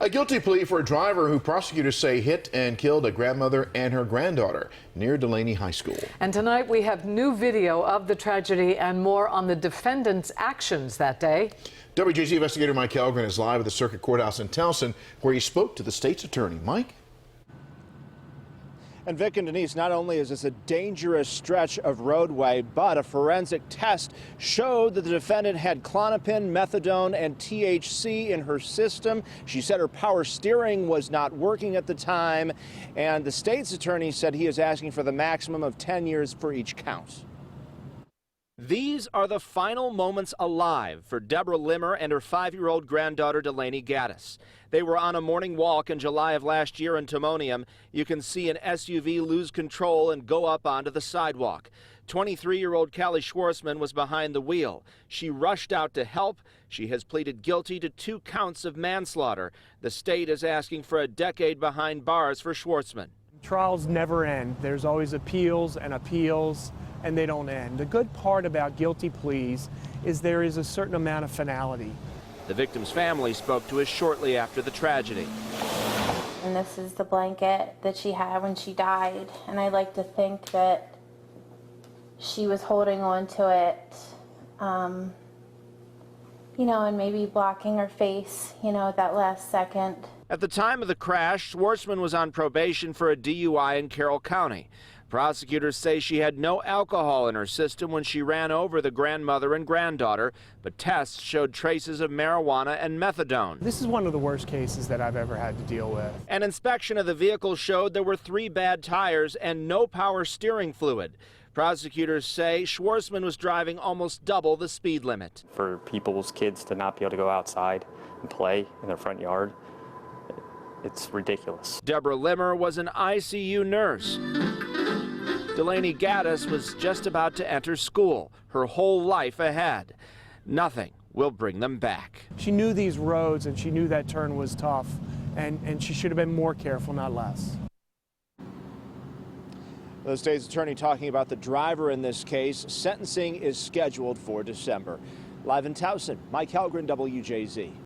A guilty plea for a driver who prosecutors say hit and killed a grandmother and her granddaughter near Delaney High School. And tonight we have new video of the tragedy and more on the defendant's actions that day. WJZ investigator Mike Helgren is live at the Circuit Courthouse in Towson, where he spoke to the state's attorney. Mike? And Vic and Denise, not only is this a dangerous stretch of roadway, but a forensic test showed that the defendant had Klonopin, methadone, and THC in her system. She said her power steering was not working at the time, and the state's attorney said he is asking for the maximum of 10 years for each count. These are the final moments alive for Deborah Limmer and her 5-year-old granddaughter Delaney Gaddis. They were on a morning walk in July of last year in Timonium. You can see an SUV lose control and go up onto the sidewalk. 23-year-old Callie Schwarzman was behind the wheel. She rushed out to help. She has pleaded guilty to 2 counts of manslaughter. The state is asking for a decade behind bars for Schwarzman. Trials never end. There's always appeals, and they don't end. The good part about guilty pleas is there is a certain amount of finality. The victim's family spoke to us shortly after the tragedy. And this is the blanket that she had when she died, and I like to think that she was holding on to it, and maybe blocking her face, at that last second. At the time of the crash, Schwarzman was on probation for a DUI in Carroll County. Prosecutors say she had no alcohol in her system when she ran over the grandmother and granddaughter, but tests showed traces of marijuana and methadone. This is one of the worst cases that I've ever had to deal with. An inspection of the vehicle showed there were 3 bad tires and no power steering fluid. Prosecutors say Schwarzman was driving almost double the speed limit. For people's kids to not be able to go outside and play in their front yard, it's ridiculous. Deborah Limmer was an ICU nurse. Delaney Gaddis was just about to enter school, her whole life ahead. Nothing will bring them back. She knew these roads and she knew that turn was tough, and she should have been more careful, not less. The state's attorney talking about the driver in this case. Sentencing is scheduled for December. Live in Towson, Mike Helgren, WJZ.